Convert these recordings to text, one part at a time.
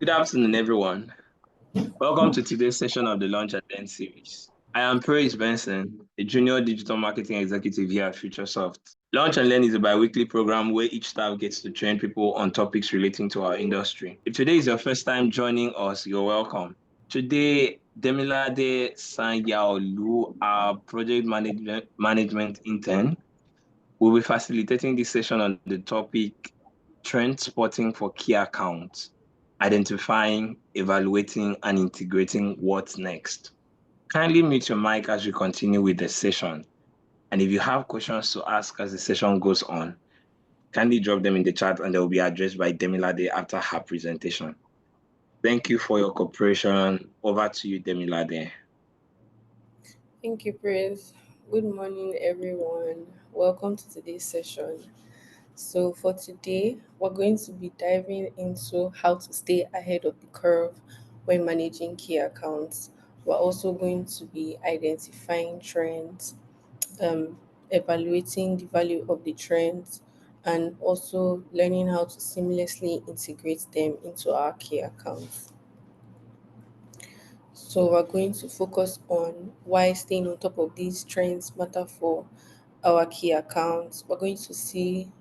Good afternoon, everyone. Welcome to today's session of the Launch and Learn series. I am Praise Benson, a junior digital marketing executive here at Futuresoft. Launch and Learn is a bi-weekly program where each staff gets to train people on topics relating to our industry. If today is your first time joining us, you're welcome. Today, Demilade Sanyaolu, our project management intern, will be facilitating this session on the topic trend spotting for key accounts, identifying, evaluating, and integrating what's next. Kindly mute your mic as we continue with the session. And if you have questions to ask as the session goes on, kindly drop them in the chat and they will be addressed by Demilade after her presentation. Thank you for your cooperation. Over to you, Demilade. Thank you, Praise. Good morning, everyone. Welcome to today's session. So, for today, we're going to be diving into how to stay ahead of the curve when managing key accounts. We're also going to be identifying trends, um, evaluating the value of the trends, and also learning how to seamlessly integrate them into our key accounts. So we're going to focus on why staying on top of these trends matter for our key accounts. We're going to see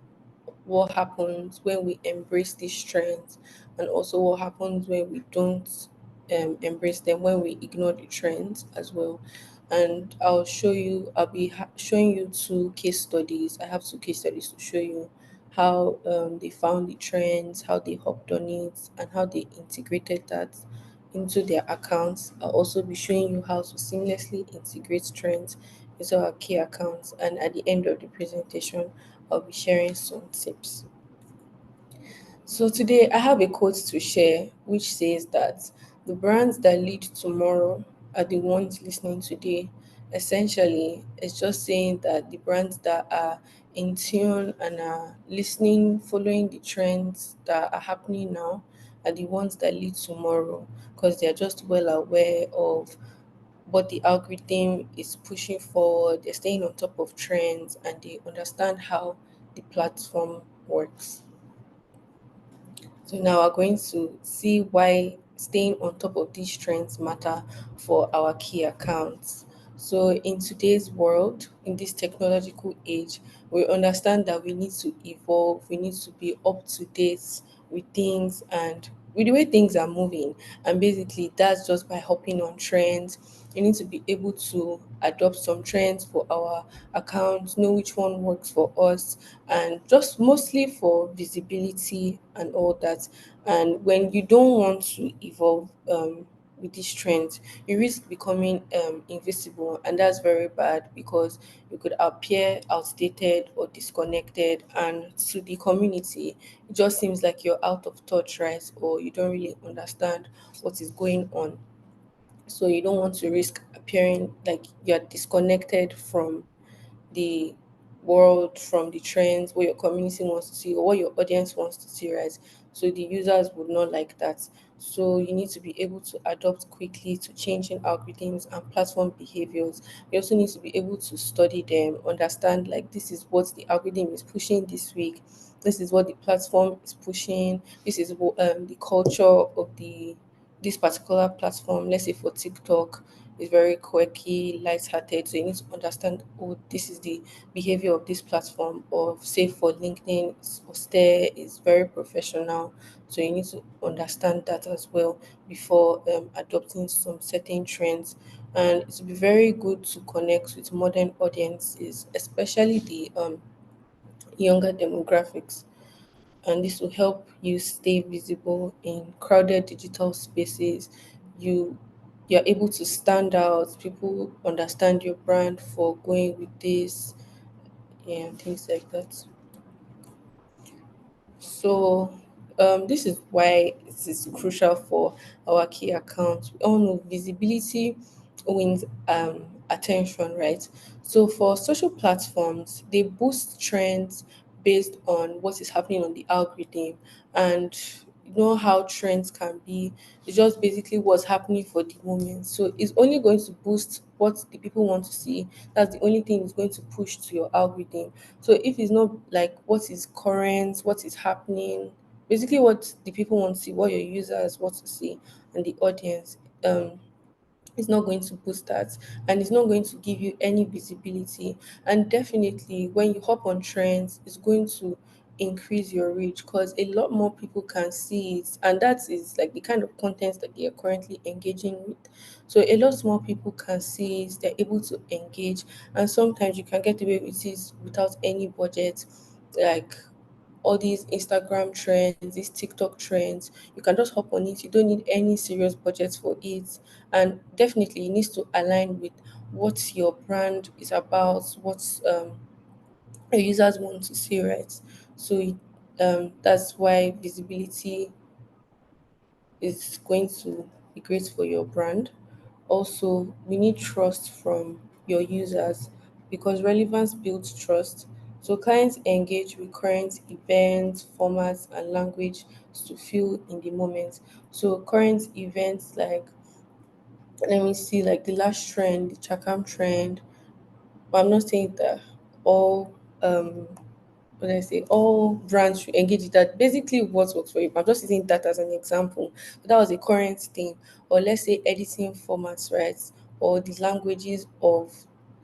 what happens when we embrace these trends and also what happens when we don't embrace them, when we ignore the trends as well. And I'll be showing you two case studies. I have two case studies to show you how they found the trends, how they hopped on it, and how they integrated that into their accounts. I'll also be showing you how to seamlessly integrate trends into our key accounts. And at the end of the presentation, I'll be sharing some tips. So today I have a quote to share which says that the brands that lead tomorrow are the ones listening today. Essentially, it's just saying that the brands that are in tune and are listening, following the trends that are happening now are the ones that lead tomorrow because they're just well aware of what the algorithm is pushing forward. They're staying on top of trends and they understand how the platform works. So now we're going to see why staying on top of these trends matter for our key accounts. So in today's world, in this technological age, we understand that we need to evolve, we need to be up to date with things and with the way things are moving. And basically that's just by hopping on trends. You need to be able to adopt some trends for our account, know which one works for us, and just mostly for visibility and all that. And when you don't want to evolve with these trends, you risk becoming invisible, and that's very bad because you could appear outdated or disconnected, and to the community, it just seems like you're out of touch, right? Or you don't really understand what is going on. So you don't want to risk appearing like you're disconnected from the world, from the trends, what your community wants to see or what your audience wants to see, right? So the users would not like that. So you need to be able to adapt quickly to changing algorithms and platform behaviors. You also need to be able to study them, understand like this is what the algorithm is pushing this week. This is what the platform is pushing. This is what the culture of the this particular platform. Let's say for TikTok, is very quirky, light-hearted. So you need to understand, oh, this is the behavior of this platform. Or say for LinkedIn, it's austere, is very professional. So you need to understand that as well before adopting some certain trends. And it will be very good to connect with modern audiences, especially the younger demographics, and this will help you stay visible in crowded digital spaces. You you're able to stand out. People understand your brand for going with this, yeah, and things like that. So this is why it is crucial for our key accounts. We all know visibility wins attention, right? So for social platforms, they boost trends based on what is happening on the algorithm, and you know how trends can be. It's just basically what's happening for the moment. So it's only going to boost what the people want to see. That's the only thing it's going to push to your algorithm. So if it's not like what is current, what is happening, basically what the people want to see, what your users want to see, and the audience. It's not going to boost that, and it's not going to give you any visibility. And definitely when you hop on trends, it's going to increase your reach because a lot more people can see it, and that is like the kind of content that they are currently engaging with. So a lot more people can see it, they're able to engage, and sometimes you can get away with it without any budget, like all these Instagram trends, these TikTok trends. You can just hop on it. You don't need any serious budget for it. And definitely it needs to align with what your brand is about, what your users want to see, right? So that's why visibility is going to be great for your brand. Also, we need trust from your users because relevance builds trust. So clients engage with current events, formats, and language to feel in the moment. So current events like, let me see, like the last trend, the Chakam trend. But I'm not saying that all when I say all brands should engage with that, basically what works for you. I'm just using that as an example. So that was a current thing, or let's say editing formats, right? Or the languages of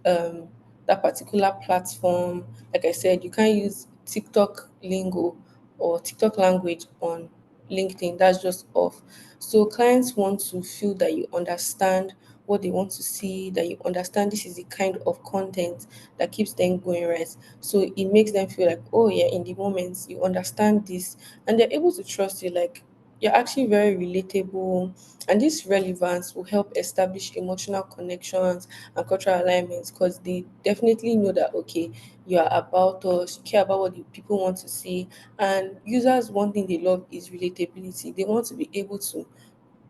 um, that particular platform. Like I said, you can't use TikTok lingo or TikTok language on LinkedIn. That's just off. So clients want to feel that you understand what they want to see, that you understand this is the kind of content that keeps them going, right? So it makes them feel like, oh yeah, in the moment you understand this, and they're able to trust you. Like you're actually very relatable, and this relevance will help establish emotional connections and cultural alignments because they definitely know that okay, you are about us, you care about what the people want to see, and users one thing they love is relatability. They want to be able to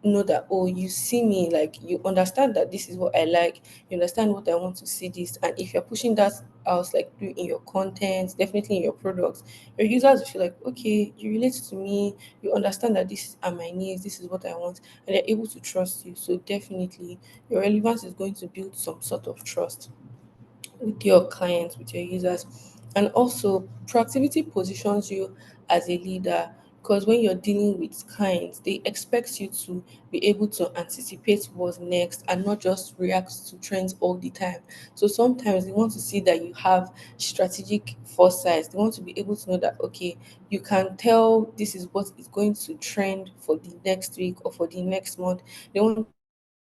know that oh you see me, like you understand that this is what I like, you understand what I want to see this. And if you're pushing that out like through in your content, definitely in your products, your users will feel like okay, you relate to me, you understand that this are my needs, this is what I want, and they're able to trust you. So definitely your relevance is going to build some sort of trust with your clients, with your users. And also, proactivity positions you as a leader because when you're dealing with clients, they expect you to be able to anticipate what's next and not just react to trends all the time. So sometimes they want to see that you have strategic foresight. They want to be able to know that, okay, you can tell this is what is going to trend for the next week or for the next month. They want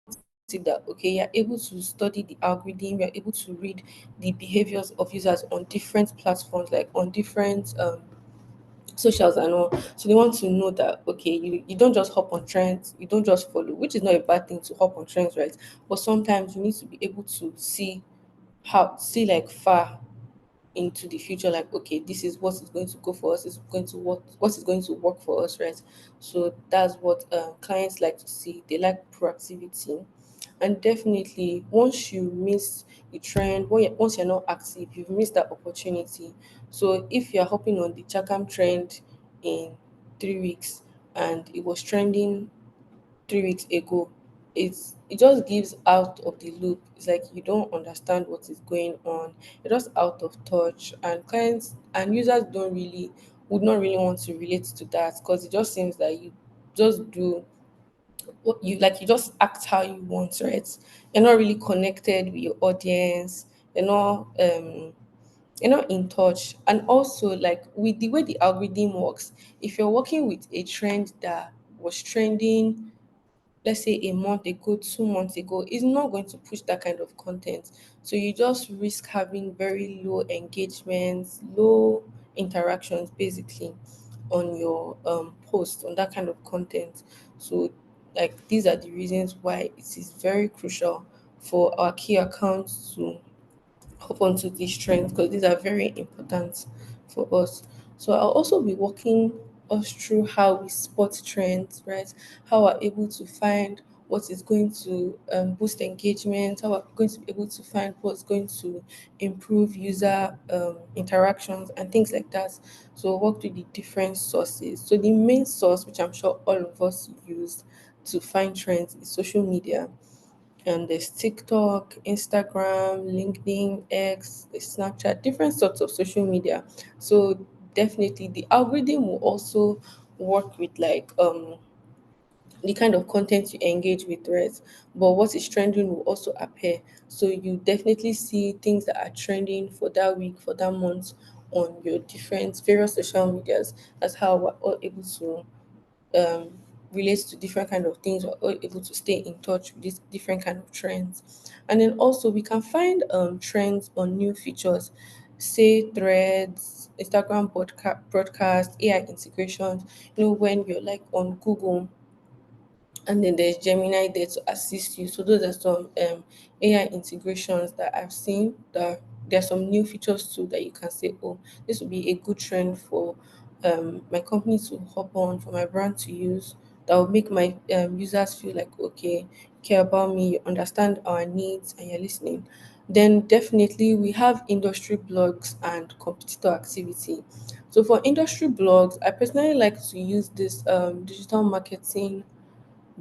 to see that, okay, you're able to study the algorithm, you're able to read the behaviors of users on different platforms, like on different socials and all. So they want to know that okay, you don't just hop on trends, you don't just follow, which is not a bad thing to hop on trends, right? But sometimes you need to be able to see like far into the future, like okay, this is what is going to go for us, is going to work, what is going to work for us, right? So that's what clients like to see. They like proactivity. And definitely once you miss the trend, once you're not active, you've missed that opportunity. So if you're hopping on the Chakam trend in 3 weeks and it was trending 3 weeks ago, it just gives out of the loop. It's like you don't understand what is going on. You're just out of touch, and clients and users don't really would not really want to relate to that because it just seems that you just do what you like, you just act how you want, right? You're not really connected with your audience. You're not in touch. And also like with the way the algorithm works, if you're working with a trend that was trending, let's say a month ago, 2 months ago, is not going to push that kind of content. So you just risk having very low engagements, low interactions basically on your post on that kind of content. So like these are the reasons why it is very crucial for our key accounts to hop onto these trends because these are very important for us. So I'll also be walking us through how we spot trends, right? How we're able to find what is going to boost engagement, how we're going to be able to find what's going to improve user interactions and things like that. So we'll walk through the different sources. So the main source, which I'm sure all of us use to find trends, is social media. And there's TikTok, Instagram, LinkedIn, X, there's Snapchat, different sorts of social media. So definitely the algorithm will also work with like the kind of content you engage with, right? But what is trending will also appear. So you definitely see things that are trending for that week, for that month on your different various social medias. That's how we're all able to um, relates to different kind of things. We're all able to stay in touch with these different kind of trends. And then also we can find trends on new features, say threads, Instagram broadcast, AI integrations. When you're like on Google, and then there's Gemini there to assist you. So those are some AI integrations that I've seen. That there are some new features too that you can say, oh, this would be a good trend for my company to hop on, for my brand to use. That will make my users feel like, okay, you care about me, you understand our needs, and you're listening. Then definitely we have industry blogs and competitor activity. So for industry blogs, I personally like to use this digital marketing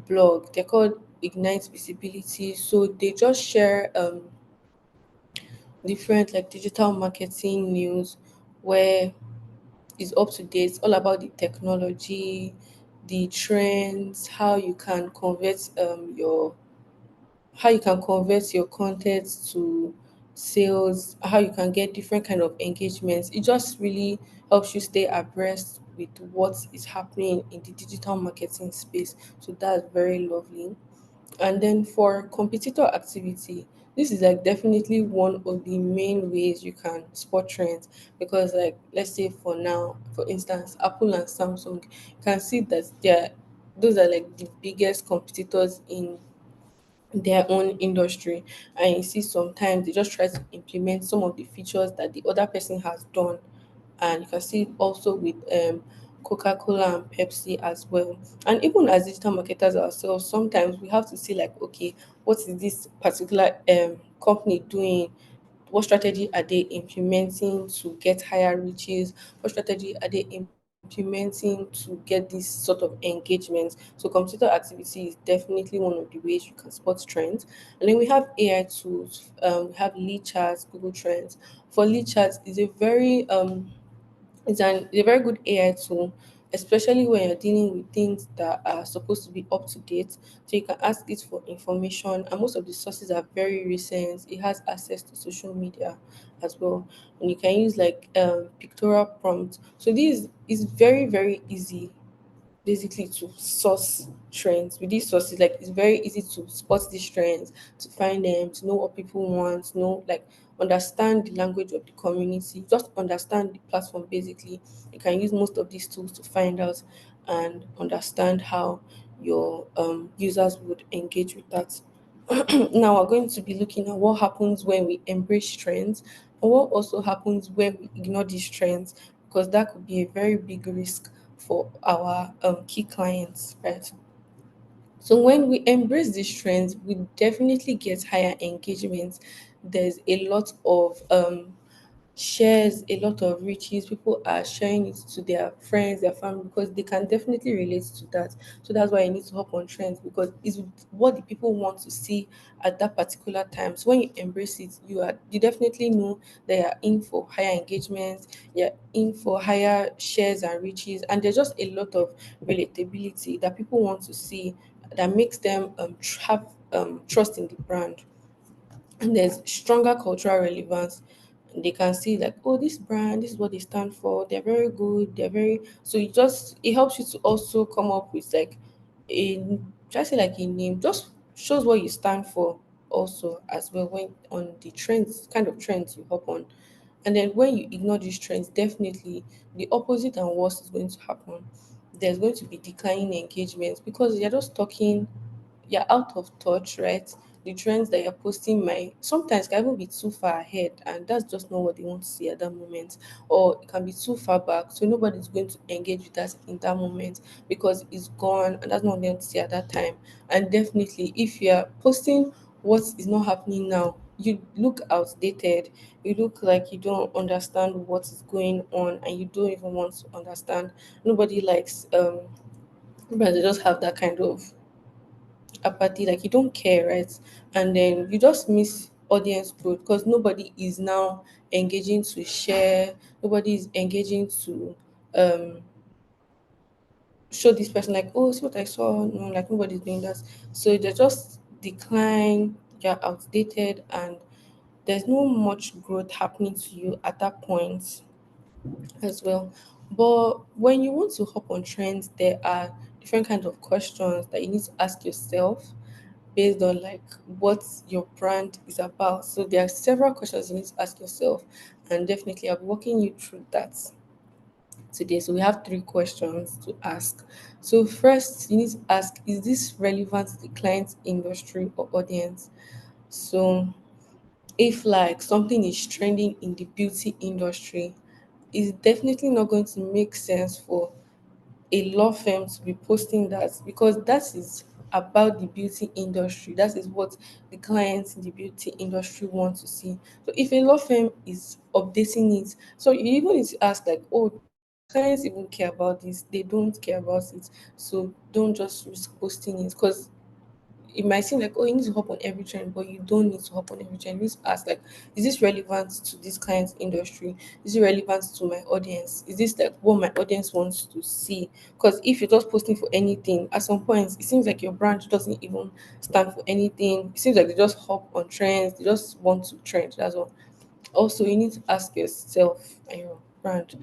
blog. They're called Ignite Visibility. So they just share different like digital marketing news where it's up to date, all about the technology, the trends, how you can convert your content to sales, how you can get different kind of engagements. It just really helps you stay abreast with what is happening in the digital marketing space. So that's very lovely. And then for competitor activity, this is like definitely one of the main ways you can spot trends, because like let's say for now, for instance, Apple and Samsung, you can see that those are like the biggest competitors in their own industry. And you see sometimes they just try to implement some of the features that the other person has done. And you can see it also with Coca-Cola and Pepsi as well. And even as digital marketers ourselves, sometimes we have to see like, okay, what is this particular company doing? What strategy are they implementing to get higher reaches? What strategy are they implementing to get this sort of engagement? So computer activity is definitely one of the ways you can spot trends. And then we have AI tools. We have lead charts, Google Trends. For lead charts, is a very good AI tool, especially when you're dealing with things that are supposed to be up to date. So you can ask it for information, and most of the sources are very recent. It has access to social media as well, and you can use like pictorial prompts. So this is very very easy basically to source trends with these sources. Like it's very easy to spot these trends, to find them, to know what people want, to know like understand the language of the community, just understand the platform basically. You can use most of these tools to find out and understand how your users would engage with that. Now we're going to be looking at what happens when we embrace trends and what also happens when we ignore these trends, because that could be a very big risk for our key clients, right? So when we embrace these trends, we definitely get higher engagement. There's a lot of shares, a lot of riches. People are sharing it to their friends, their family, because they can definitely relate to that. So that's why you need to hop on trends, because it's what the people want to see at that particular time. So when you embrace it, you definitely know they are in for higher engagement, you're in for higher shares and riches, and there's just a lot of relatability that people want to see that makes them have trust in the brand. And there's stronger cultural relevance. They can see like, oh, this brand, this is what they stand for, they're very good, they're very, so it helps you to also come up with like a, try to say like a name, just shows what you stand for also as well when on the trends, kind of trends you hop on. And then when you ignore these trends, definitely the opposite and worse is going to happen. There's going to be declining engagements because you're just talking, you're out of touch, right? The trends that you're posting might sometimes can even be too far ahead, and that's just not what they want to see at that moment. Or it can be too far back, so nobody's going to engage with us in that moment because it's gone, and that's not what they want to see at that time. And definitely, if you're posting what is not happening now, you look outdated, you look like you don't understand what is going on, and you don't even want to understand. Nobody likes but they just have that kind of apathy, like you don't care, right? And then you just miss audience growth because nobody is now engaging to share, nobody is engaging to um show this person like, oh, see what I saw. No, like nobody's doing that. So they just decline, you're outdated, and there's no much growth happening to you at that point as well. But when you want to hop on trends, there are different kinds of questions that you need to ask yourself based on like what your brand is about. So there are several questions you need to ask yourself, and definitely I'll be walking you through that today. So we have three questions to ask. So first, you need to ask: is this relevant to the client's industry or audience? So if like something is trending in the beauty industry, it's definitely not going to make sense for a law firm to be posting that, because that is about the beauty industry. That is what the clients in the beauty industry want to see. So if a law firm is updating it, so you even need to ask like, oh, do my clients even care about this? They don't care about it. So don't just risk posting it, because it might seem like, oh, you need to hop on every trend, but you don't need to hop on every trend. You need to ask like, is this relevant to this client's industry? Is it relevant to my audience? Is this like what my audience wants to see? Because if you're just posting for anything, at some point it seems like your brand doesn't even stand for anything. It seems like they just hop on trends, they just want to trend. That's all. Also, you need to ask yourself and your brand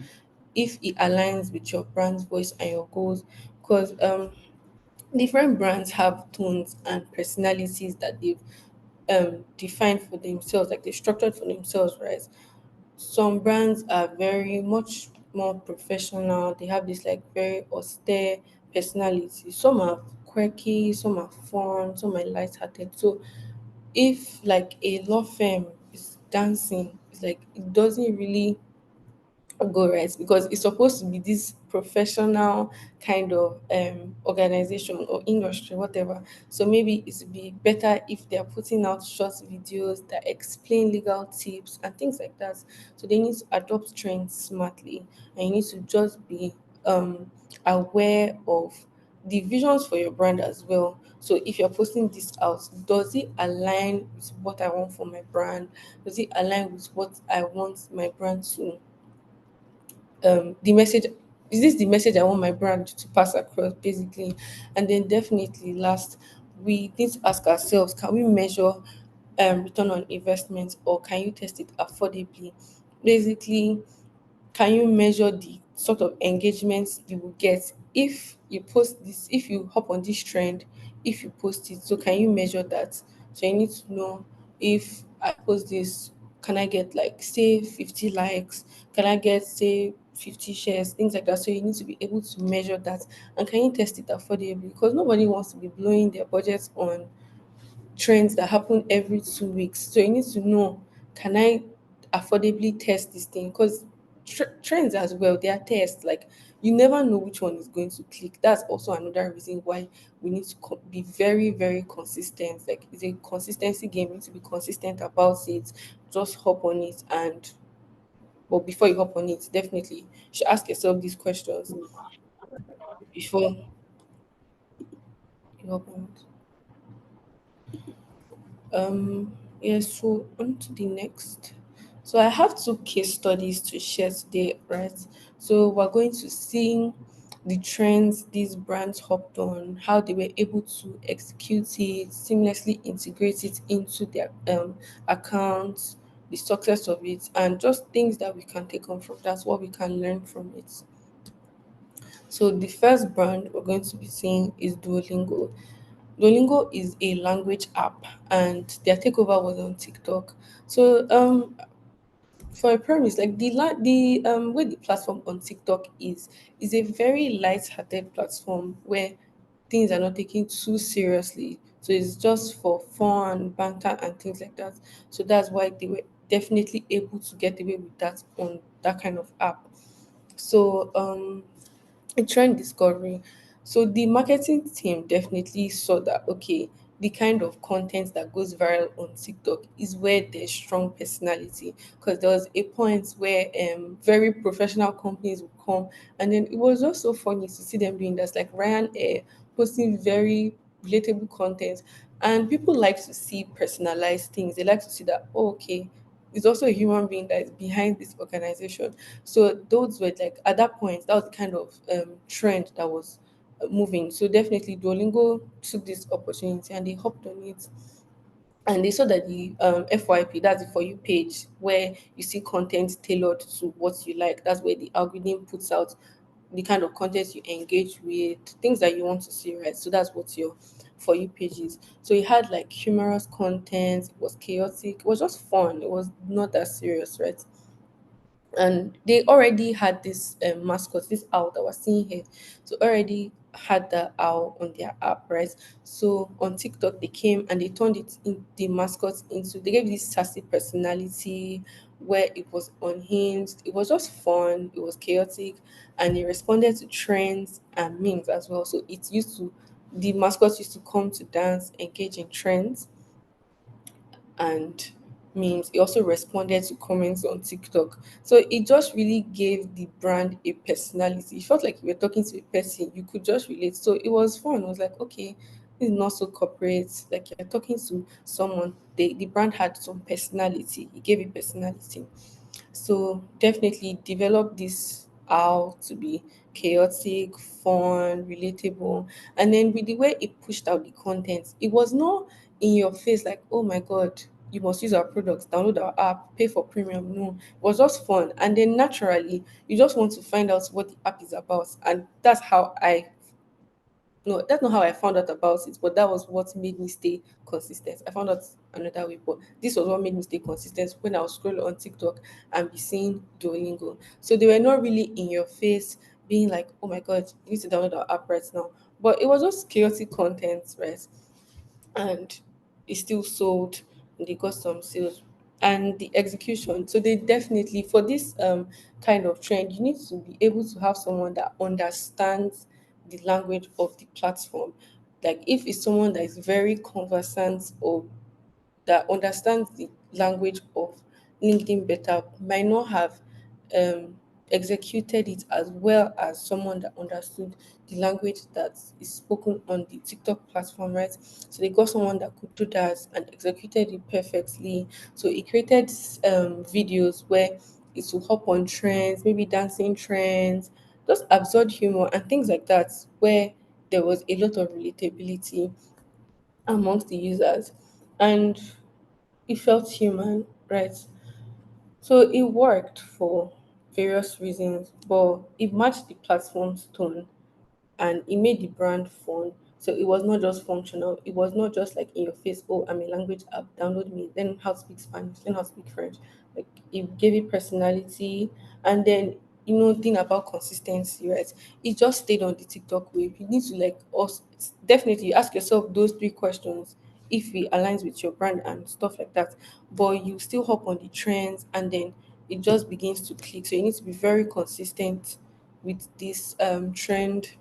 if it aligns with your brand's voice and your goals. Because different brands have tones and personalities that they've defined for themselves, like they structured for themselves, right? Some brands are very much more professional. They have this like very austere personality. Some are quirky, some are fun, some are light-hearted. So if like a law firm is dancing, it's like it doesn't really go right, because it's supposed to be this professional kind of organization or industry, whatever. So maybe it would be better if they're putting out short videos that explain legal tips and things like that. So they need to adopt trends smartly, and you need to just be aware of the visions for your brand as well. So if you're posting this out, does it align with what I want for my brand? Does it align with what I want my brand to the message, is this the message I want my brand to pass across basically? And then definitely last, we need to ask ourselves, can we measure return on investment, or can you test it affordably? Basically, can you measure the sort of engagements you will get if you post this, if you hop on this trend, if you post it? So can you measure that? So you need to know, if I post this, can I get like say 50 likes? Can I get say 50 shares? Things like that. So you need to be able to measure that. And can you test it affordably? Because nobody wants to be blowing their budgets on trends that happen every 2 weeks. So you need to know, can I affordably test this thing? Because trends as well, they are tests. Like you never know which one is going to click. That's also another reason why we need to be very, very consistent. Like it's a consistency game. You need to be consistent about it. Just hop on it, and but before you hop on it, definitely you should ask yourself these questions before you hop on it. Yes, so on to the next. So I have two case studies to share today, right? So we're going to see the trends these brands hopped on, how they were able to execute it, seamlessly integrate it into their accounts, the success of it, and just things that we can take on from that, what we can learn from it. So the first brand we're going to be seeing is Duolingo. Duolingo is a language app, and their takeover was on TikTok. So for a premise, like the way the platform on TikTok is a very light-hearted platform where things are not taken too seriously. So it's just for fun, banter, and things like that. So that's why they were definitely able to get away with that on that kind of app. So a trend discovery. So the marketing team definitely saw that, okay, the kind of content that goes viral on TikTok is where there's strong personality. Because there was a point where very professional companies would come, and then it was just so funny to see them doing that, like Ryan Air posting very relatable content. And people like to see personalized things. They like to see that, oh, okay, it's also a human being that is behind this organization. So those were like, at that point, that was the kind of trend that was moving. So definitely Duolingo took this opportunity and they hopped on it, and they saw that the FYP, that's the For You page, where you see content tailored to what you like. That's where the algorithm puts out the kind of content you engage with, things that you want to see, right? So that's what your For You page is. So it had like humorous content, it was chaotic, it was just fun, it was not that serious, right? And they already had this mascot, this owl that we're seeing here. So already had the owl on their app, right? So on TikTok they came and they turned it in the mascot into, they gave this sassy personality where it was unhinged, it was just fun, it was chaotic, and it responded to trends and memes as well. So it used to, the mascot used to come to dance, engage in trends and memes. He also responded to comments on TikTok. So it just really gave the brand a personality. It felt like you were talking to a person, you could just relate. So it was fun. It was like, okay, this is not so corporate. Like you're talking to someone. The brand had some personality. It gave it personality. So definitely develop this how to be chaotic, fun, relatable. And then with the way it pushed out the content, it was not in your face like, oh my God, you must use our products, download our app, pay for premium. No, it was just fun. And then naturally, you just want to find out what the app is about. And that's how I, no, that's not how I found out about it, but that was what made me stay consistent. I found out another way, but this was what made me stay consistent when I was scrolling on TikTok and be seeing Duolingo. So they were not really in your face, being like, "Oh my God, you need to download our app right now." But it was just chaotic content, right? And it still sold, and they got some sales. And the execution, so they definitely, for this kind of trend, you need to be able to have someone that understands the language of the platform. Like if it's someone that is very conversant or that understands the language of LinkedIn better might not have um, executed it as well as someone that understood the language that is spoken on the TikTok platform, right? So they got someone that could do that and executed it perfectly. So it created videos where it will hop on trends, maybe dancing trends, just absurd humor and things like that, where there was a lot of relatability amongst the users. And it felt human, right? So it worked for various reasons, but it matched the platform's tone and it made the brand fun. So it was not just functional. It was not just like in your face, oh, I'm a language app, download me, learn how to speak Spanish, learn how to speak French. Like it gave it personality. And then, thing about consistency, right? It just stayed on the TikTok wave. You need to like us definitely ask yourself those three questions if it aligns with your brand and stuff like that. But you still hop on the trends and then it just begins to click. So you need to be very consistent with this trend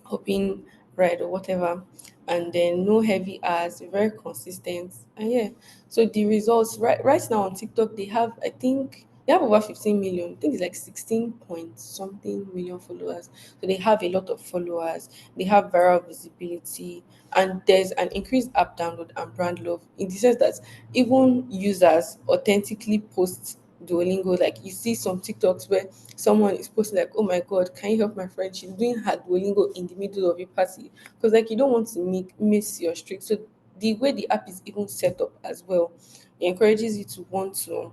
hopping ride or whatever, and then no heavy ads, very consistent. And yeah, so the results right now on TikTok, they have, I think they have over 15 million. I think it's like 16 point something million followers. So they have a lot of followers, they have viral visibility, and there's an increased app download and brand love in the sense that even users authentically post Duolingo. Like you see some TikToks where someone is posting like, "Oh my God, can you help my friend? She's doing her Duolingo in the middle of a party," because like you don't want to miss your streak. So the way the app is even set up as well, it encourages you to want to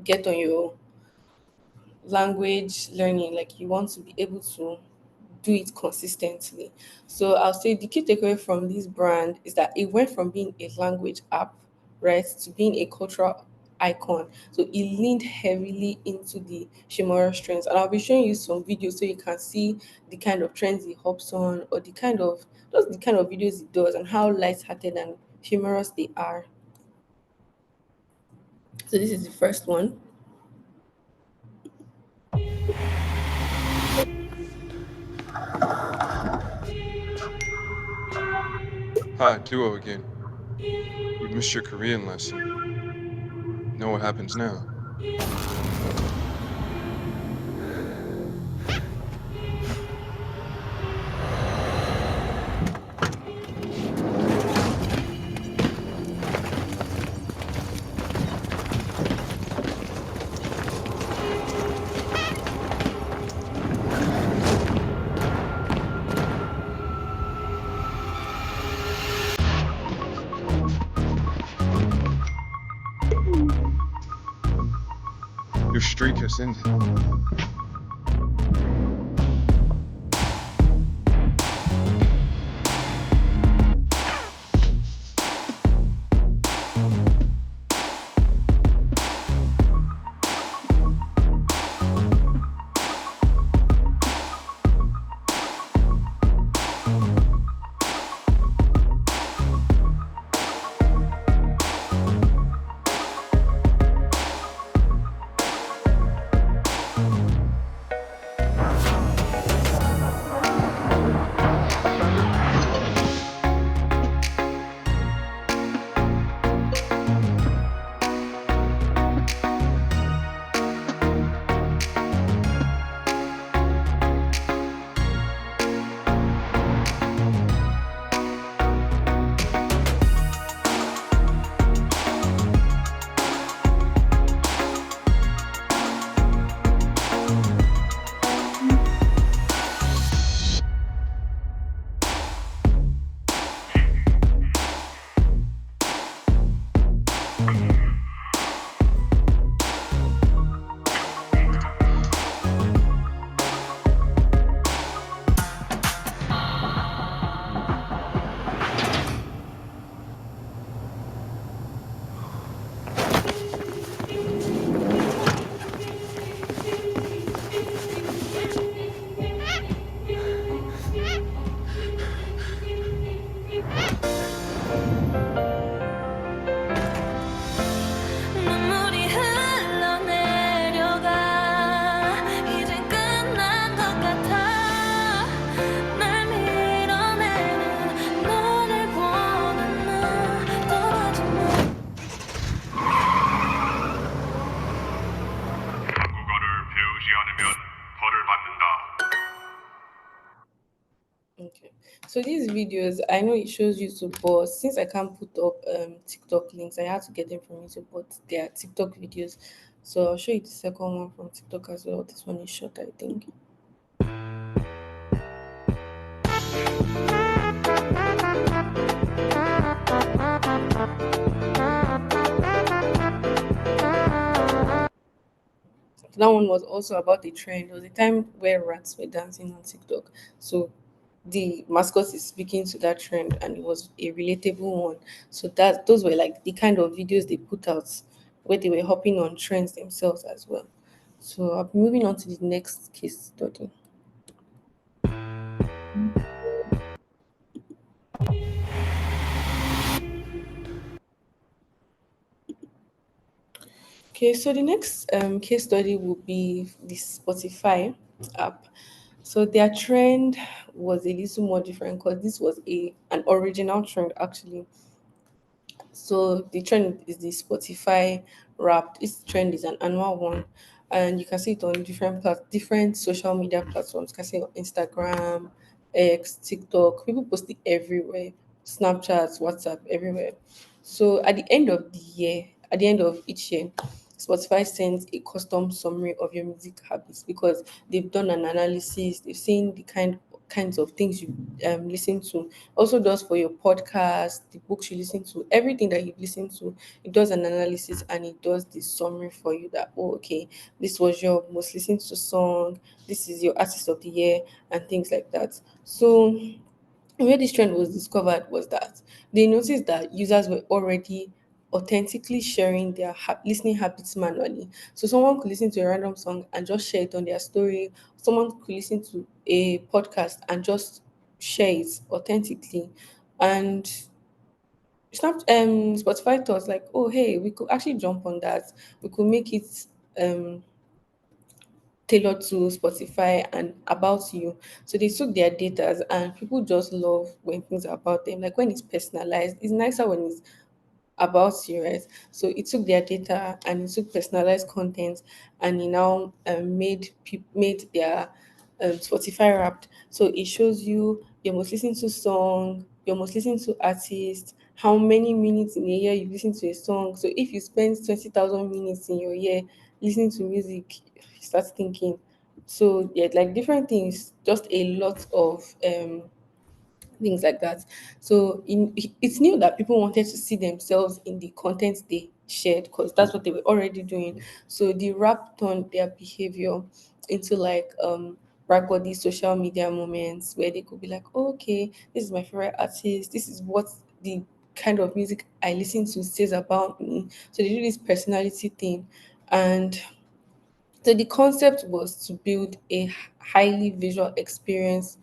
get on your language learning. Like you want to be able to do it consistently. So I'll say the key takeaway from this brand is that it went from being a language app, right, to being a cultural icon. So it leaned heavily into the humorous trends. And I'll be showing you some videos so you can see the kind of trends it hops on or the kind of just the kind of videos it does and how light-hearted and humorous they are. So this is the first one. Hi, Duo again. You missed your Korean lesson. Know what happens now? streak has ended. 눈물이 흘러내려가 이젠 끝난 것 같아 날 밀어내는 너를 보는 나 떨어진 한국어를 배우지 않으면 벌을 받는다. Okay. So these videos, I know it shows YouTube, but since I can't put up TikTok links, I had to get them from YouTube. But they are TikTok videos, so I'll show you the second one from TikTok as well. This one is short, I think. That one was also about the trend. There was a time where rats were dancing on TikTok. So the mascot is speaking to that trend and it was a relatable one. So that those were like the kind of videos they put out where they were hopping on trends themselves as well. So I'll be moving on to the next case study. Okay, so the next case study will be the Spotify app. So their trend was a little more different because this was a an original trend actually. So the trend is the Spotify Wrapped. This trend is an annual one, and you can see it on different social media platforms. You can see it on Instagram, X, TikTok. People post it everywhere. Snapchat, WhatsApp, everywhere. So at the end of the year, at the end of each year, Spotify sends a custom summary of your music habits because they've done an analysis. They've seen the kinds of things you listen to. Also does for your podcast, the books you listen to, everything that you listen to. It does an analysis and it does the summary for you that, oh, okay, this was your most listened to song, this is your artist of the year, and things like that. So where this trend was discovered was that they noticed that users were already authentically sharing their listening habits manually. So someone could listen to a random song and just share it on their story. Someone could listen to a podcast and just share it authentically. And Spotify thought like, oh hey, we could actually jump on that. We could make it um tailored to Spotify and about you. So they took their data and people just love when things are about them. Like when it's personalized, it's nicer when it's about you, right? So it took their data and it took personalized content and it now made their Spotify Wrapped. So it shows you your most listened to song, your most listened to artist, how many minutes in a year you listen to a song. So if you spend 20,000 minutes in your year listening to music, you start thinking. So yeah, like different things, just a lot of things like that. So it's new that people wanted to see themselves in the content they shared because that's what they were already doing. So the rap turned their behavior into like bragworthy social media moments where they could be like, oh, okay, this is my favorite artist, this is what the kind of music I listen to says about me. So they do this personality thing. And so the concept was to build a highly visual experience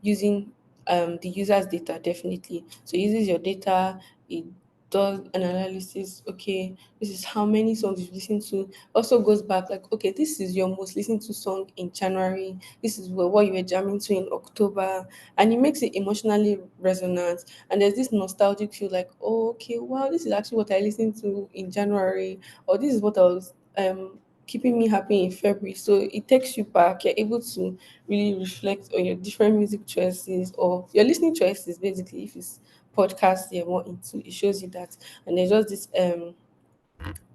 using the user's data, definitely. So it uses your data, it does an analysis. Okay, this is how many songs you've listened to. Also goes back like, okay, this is your most listened to song in January. This is what you were jamming to in October, and it makes it emotionally resonant. And there's this nostalgic feel like, oh, okay, wow, this is actually what I listened to in January, or this is what I was keeping me happy in February. So it takes you back. You're able to really reflect on your different music choices or your listening choices, basically. If it's podcasts you're more into, it shows you that. And there's just this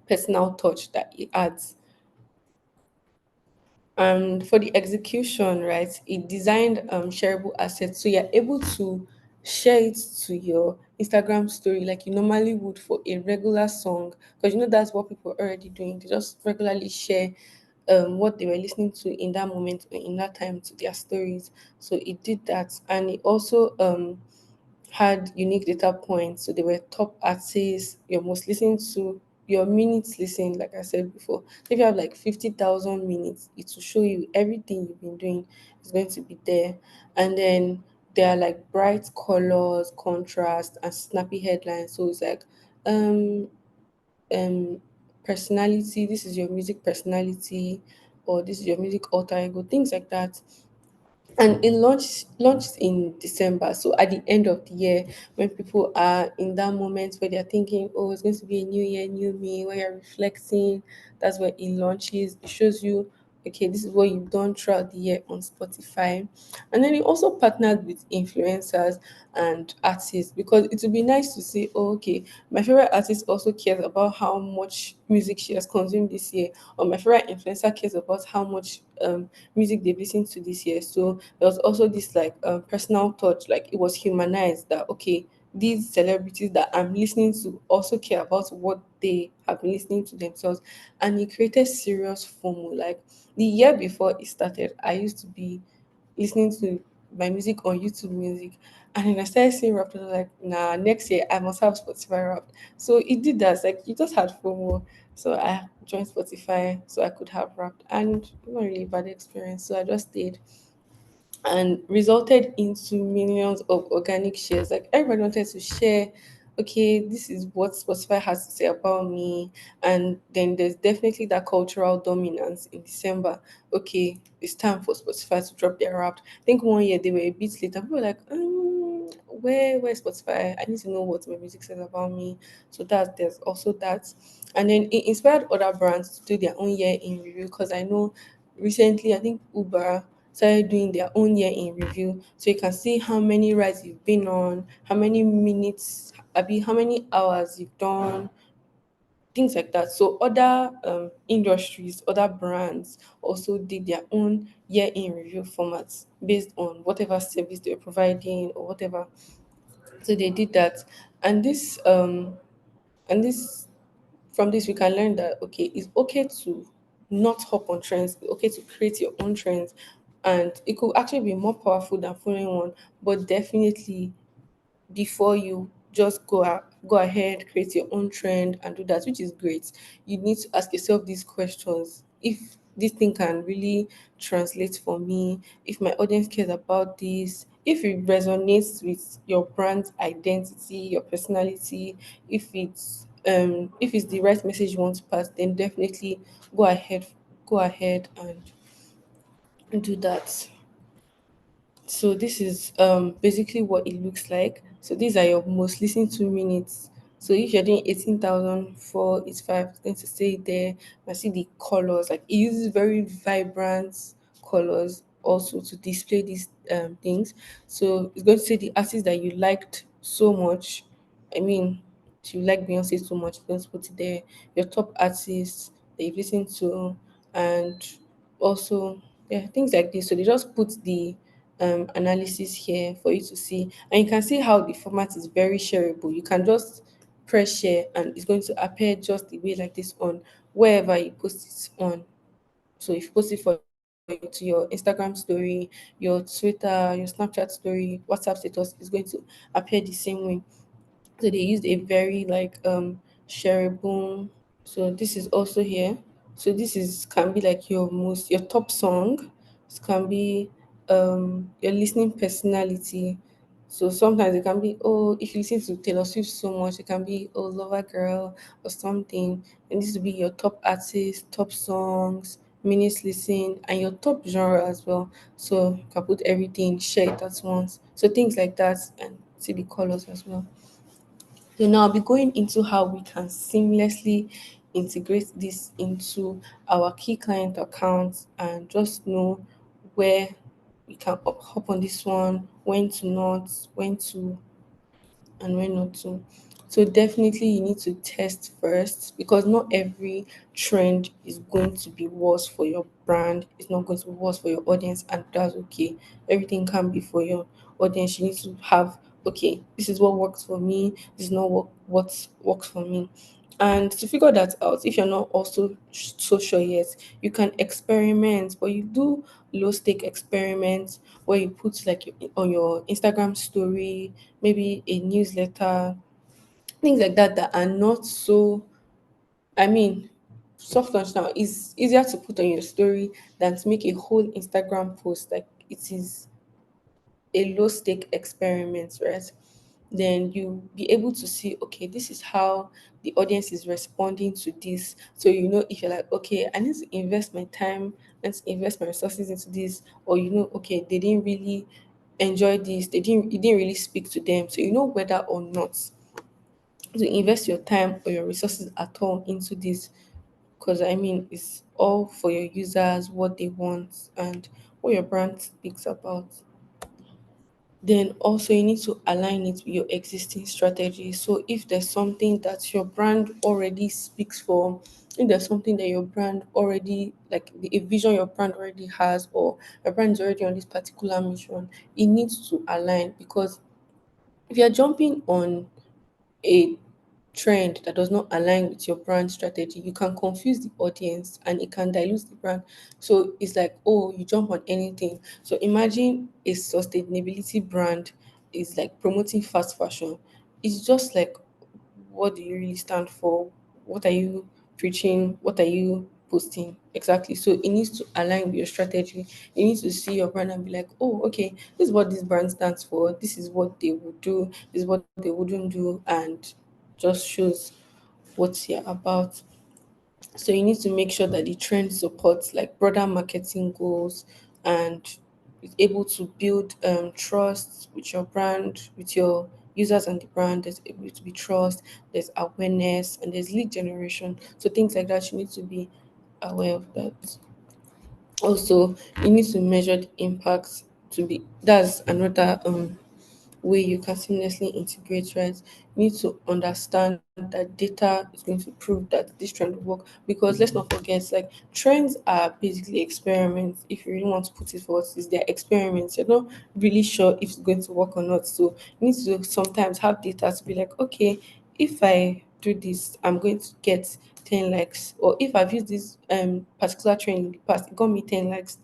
personal touch that it adds. And for the execution, right, it designed shareable assets. So you're able to share it to your Instagram story like you normally would for a regular song. Because you know that's what people are already doing. They just regularly share what they were listening to in that moment or in that time to their stories. So it did that. And it also had unique data points. So they were top artists, your most listened to, your minutes listened, like I said before. If you have like 50,000 minutes, it will show you everything you've been doing is going to be there. And then there are like bright colors, contrast, and snappy headlines. So it's like, um, um, personality, this is your music personality, or this is your music alter ego, things like that. And it launched in December. So at the end of the year, when people are in that moment where they're thinking, oh, it's going to be a new year, new me, where you're reflecting, that's where it launches. It shows you, okay, this is what you've done throughout the year on Spotify. And then it also partnered with influencers and artists because it would be nice to see, oh, okay, my favorite artist also cares about how much music she has consumed this year, or my favorite influencer cares about how much music they've listened to this year. So there was also this like personal touch, like it was humanized that okay, these celebrities that I'm listening to also care about what they have been listening to themselves, and it created serious FOMO. Like the year before it started, I used to be listening to my music on YouTube Music. And then I started seeing Wrapped, and I was like, nah, next year I must have Spotify Wrapped. So it did that. Like you just had FOMO. So I joined Spotify so I could have Wrapped. And it was not really a bad experience. So I just stayed and resulted into millions of organic shares. Like everybody wanted to share, okay, this is what Spotify has to say about me. And then there's definitely that cultural dominance in December. Okay, it's time for Spotify to drop their rap. I think one year they were a bit later. People were like, where's Spotify? I need to know what my music says about me. So that there's also that. And then it inspired other brands to do their own year in review because I know recently I think Uber started doing their own year in review. So you can see how many rides you've been on, how many minutes, how many hours you've done, things like that. So other industries, other brands also did their own year in review formats based on whatever service they're providing or whatever. So they did that. And this from this we can learn that okay, it's okay to not hop on trends, it's okay to create your own trends, and it could actually be more powerful than following one. But definitely before you just go ahead, create your own trend and do that, which is great, you need to ask yourself these questions. If this thing can really translate for me, if my audience cares about this, if it resonates with your brand identity, your personality, if it's the right message you want to pass, then definitely go ahead go ahead and do that. So this is basically what it looks like. So these are your most listened to minutes. So if you're doing 18,004, it's going to stay there. I see the colors, like it uses very vibrant colors also to display these things. So it's going to say the artist that you liked so much. I mean, if you like Beyonce so much, you're going to put it there. Your top artists that you've listened to, and also yeah, things like this. So they just put the analysis here for you to see, and you can see how the format is very shareable. You can just press share and it's going to appear just the way like this on wherever you post it on. So if you post it for to your Instagram story, your Twitter, your Snapchat story, WhatsApp status, is going to appear the same way. So they used a very like shareable. So this is also here. So this is can be like your top song. It can be your listening personality. So sometimes it can be, oh, if you listen to Taylor Swift so much, it can be, oh, Lover Girl or something. And this will be your top artist, top songs, minutes listened, and your top genre as well. So you can put everything, share it at once. So things like that, and see the colors as well. So now I'll be going into how we can seamlessly integrate this into our key client accounts and just know where we can hop on this one, when to not, when to and when not to. So definitely you need to test first because not every trend is going to be worse for your brand. It's not going to be worse for your audience, and that's okay. Everything can be for your audience. You need to have, okay, this is what works for me. This is not what works for me. And to figure that out, if you're not also so sure yet, you can experiment, but you do low stake experiments where you put like on your Instagram story, maybe a newsletter, things like that that are not so, I mean, soft launch now is easier to put on your story than to make a whole Instagram post. Like it is a low stake experiment, right? Then you be able to see, okay, this is how the audience is responding to this. So you know if you're like, okay, I need to invest my time and invest my resources into this, or you know, okay, they didn't really enjoy this, it didn't really speak to them. So you know whether or not to invest your time or your resources at all into this. Because I mean it's all for your users, what they want and what your brand speaks about. Then also you need to align it with your existing strategy. So if there's something that your brand already speaks for, if there's something that your brand already like a vision your brand already has, or your brand is already on this particular mission, it needs to align. Because if you're jumping on a trend that does not align with your brand strategy, you can confuse the audience and it can dilute the brand. So it's like, oh, you jump on anything. So imagine a sustainability brand is like promoting fast fashion. It's just like, what do you really stand for? What are you preaching? What are you posting? Exactly. So it needs to align with your strategy. You need to see your brand and be like, oh, okay, this is what this brand stands for. This is what they would do. This is what they wouldn't do. And just shows what you're about. So you need to make sure that the trend supports like broader marketing goals and is able to build trust with your brand, with your users and the brand. There's able to be trust, there's awareness, and there's lead generation. So things like that, you need to be aware of that. Also, you need to measure the impact to be that's another way you can seamlessly integrate, right? You need to understand that data is going to prove that this trend will work. Because let's not forget, like trends are basically experiments. If you really want to put it for what it is, they're experiments. You're not really sure if it's going to work or not. So you need to sometimes have data to be like, okay, if I do this, I'm going to get 10 likes. Or if I've used this particular trend in the past, it got me 10 likes.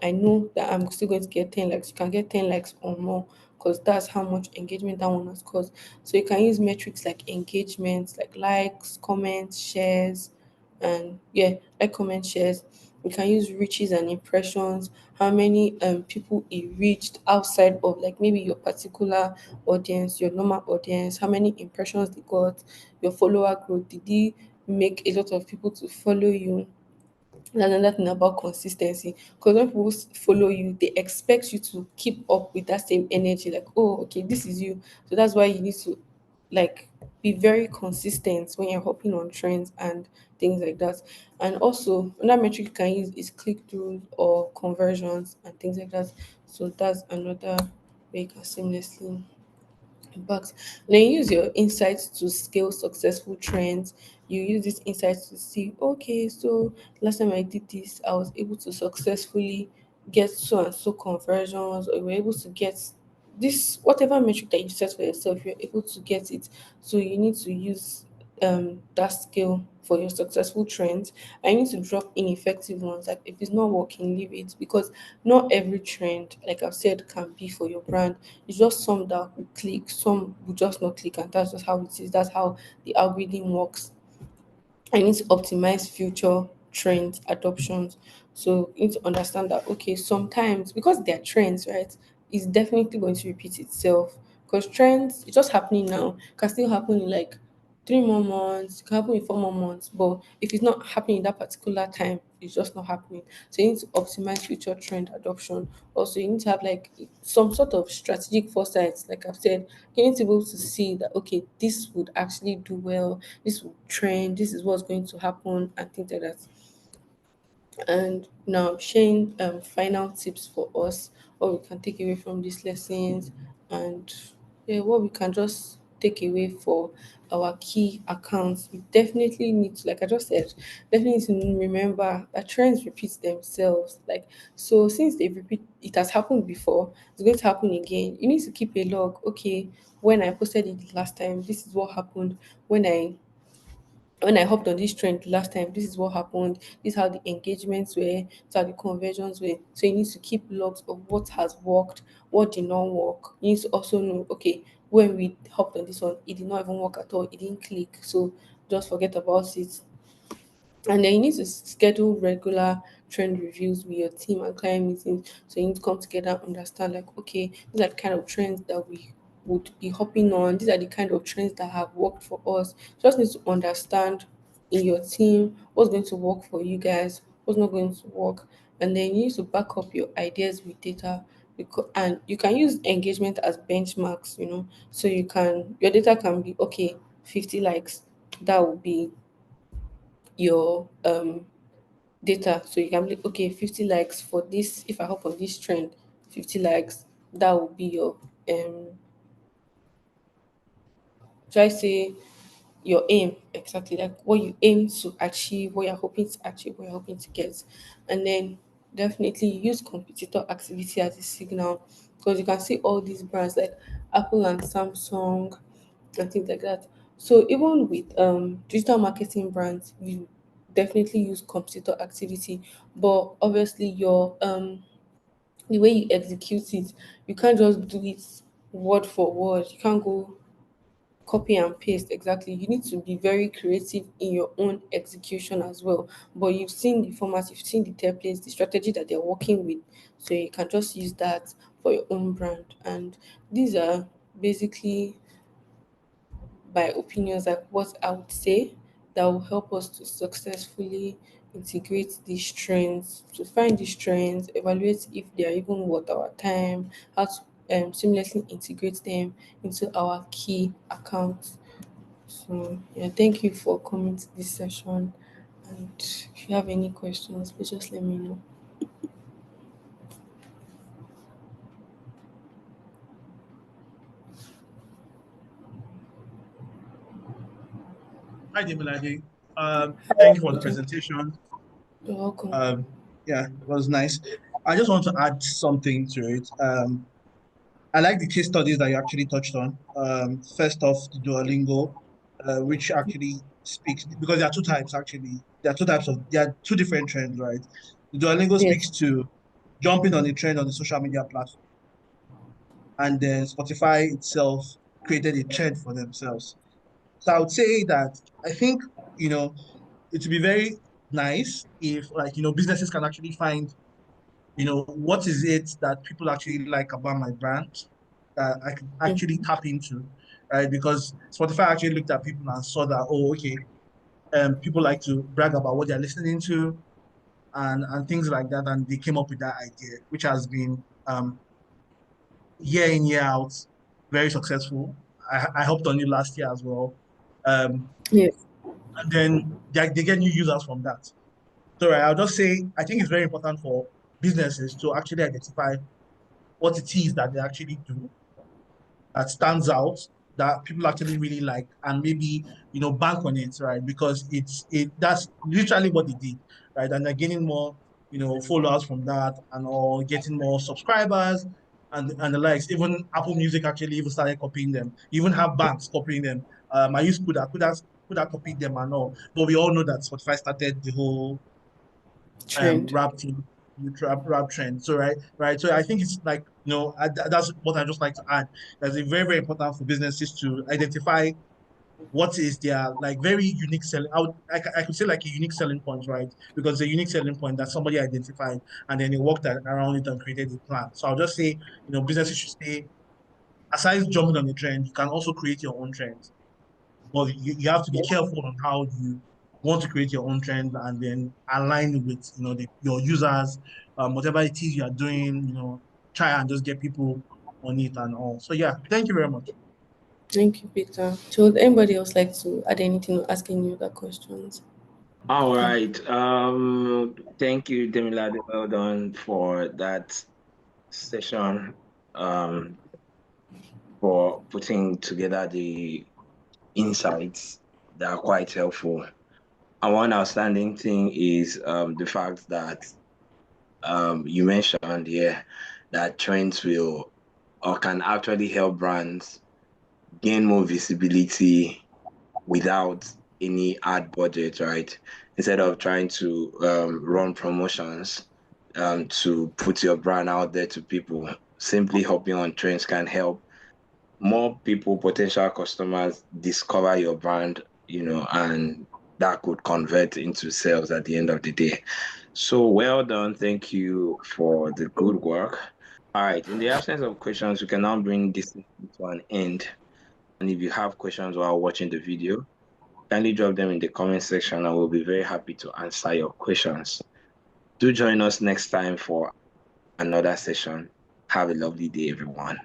I know that I'm still going to get 10 likes. You can get 10 likes or more because that's how much engagement that one has caused. So you can use metrics like engagement, like likes, comments, shares, and yeah, like comment shares. You can use reaches and impressions, how many people it reached outside of like maybe your particular audience, your normal audience, how many impressions they got, your follower growth. Did they make a lot of people to follow you? And another thing about consistency, because when people follow you, they expect you to keep up with that same energy. Like, oh, okay, this is you. So that's why you need to like be very consistent when you're hopping on trends and things like that. And also, another metric you can use is click through or conversions and things like that. So that's another way you can seamlessly but then you use your insights to scale successful trends. You use these insights to see, okay, so last time I did this, I was able to successfully get so and so conversions, or we were able to get this whatever metric that you set for yourself, you're able to get it. So you need to use that skill for your successful trends. I need to drop ineffective ones. Like if it's not working, leave it, because not every trend, like I've said, can be for your brand. It's just some that will click, some will just not click, and that's just how it is. That's how the algorithm works. I need to optimize future trends adoptions. So you need to understand that okay, sometimes because they're trends, right, it's definitely going to repeat itself. Because trends, it's just happening now, can still happen in like 3 more months, it can happen in 4 more months. But if it's not happening in that particular time, it's just not happening. So you need to optimize future trend adoption. Also, you need to have like some sort of strategic foresight, like I've said. You need to be able to see that okay, this would actually do well, this will trend, this is what's going to happen, and things like that. And now sharing final tips for us, what we can take away from these lessons, and yeah, what we can just take away for our key accounts. We definitely need to, like I just said, definitely need to remember that trends repeat themselves. Like, so since they repeat, it has happened before, it's going to happen again. You need to keep a log. Okay, when I posted it last time, this is what happened. When I hopped on this trend last time, this is what happened. This is how the engagements were. This is how the conversions were. So you need to keep logs of what has worked, what did not work. You need to also know, okay, when we hopped on this one, it did not even work at all. It didn't click. So just forget about it. And then you need to schedule regular trend reviews with your team and client meetings. So you need to come together and understand, like, okay, these are the kind of trends that we would be hopping on. These are the kind of trends that have worked for us. Just need to understand in your team what's going to work for you guys, what's not going to work. And then you need to back up your ideas with data. And you can use engagement as benchmarks, so your data can be okay, 50 likes, that would be your data. So you can be like, okay, 50 likes for this. If I hop on this trend, 50 likes, that will be your should I say your aim, exactly, like what you aim to achieve, what you're hoping to achieve, what you're hoping to get. And then definitely use competitor activity as a signal, because you can see all these brands like Apple and Samsung and things like that. So even with digital marketing brands, you definitely use competitor activity, but obviously your the way you execute it, you can't just do it word for word. You can't go copy and paste exactly. You need to be very creative in your own execution as well. But you've seen the format, you've seen the templates, the strategy that they're working with, so you can just use that for your own brand. And these are basically my opinions, like what I would say that will help us to successfully integrate these trends, to find these trends, evaluate if they are even worth our time, how to seamlessly integrate them into our key accounts. So yeah, thank you for coming to this session. And if you have any questions, please just let me know. Hi, Demilade. Thank you for the presentation. You're welcome. Um, yeah, it was nice. I just want to add something to it. I like the case studies that you actually touched on. First off, the Duolingo, which actually speaks, because there are two types actually. There are two different trends, right? The Duolingo speaks Yes. to jumping on a trend on the social media platform, and then Spotify itself created a trend for themselves. So I would say that I think, you know, it would be very nice if, like, businesses can actually find, what is it that people actually like about my brand that I can actually Mhm. tap into, right? Because Spotify actually looked at people and saw that, oh, okay, people like to brag about what they're listening to, and things like that, and they came up with that idea, which has been year in, year out, very successful. I helped on it last year as well. Yes. And then they get new users from that. So right, I'll just say I think it's very important for businesses to actually identify what it is that they actually do that stands out, that people actually really like, and maybe bank on it, right? Because that's literally what they did, right? And they're gaining more followers from that, and all getting more subscribers, and the likes. Even Apple Music actually even started copying them. You even have banks copying them. I used Kuda copied them and all. But we all know that Spotify started the whole Trend. rap team, rap trend. So right. So I think it's like that's what I just like to add. That's a very important for businesses to identify what is their like very unique selling. I could say like a unique selling point, right? Because a unique selling point that somebody identified and then they worked around it and created a plan. So I'll just say businesses should stay aside jumping on the trend. You can also create your own trends, but you have to be careful on how you want to create your own trend and then align with your users, whatever it is you are doing, try and just get people on it and all. So yeah, thank you very much. Thank you, Peter. So would anybody else like to add anything or ask any other questions? All right. Thank you, Demilade. Well done for that session. For putting together the insights that are quite helpful. And one outstanding thing is the fact that you mentioned here that trends will or can actually help brands gain more visibility without any ad budget, right? Instead of trying to run promotions to put your brand out there to people, simply hopping on trends can help more people, potential customers, discover your brand, and that could convert into sales at the end of the day. So well done. Thank you for the good work. All right. In the absence of questions, we can now bring this to an end. And if you have questions while watching the video, kindly drop them in the comment section and we'll be very happy to answer your questions. Do join us next time for another session. Have a lovely day, everyone.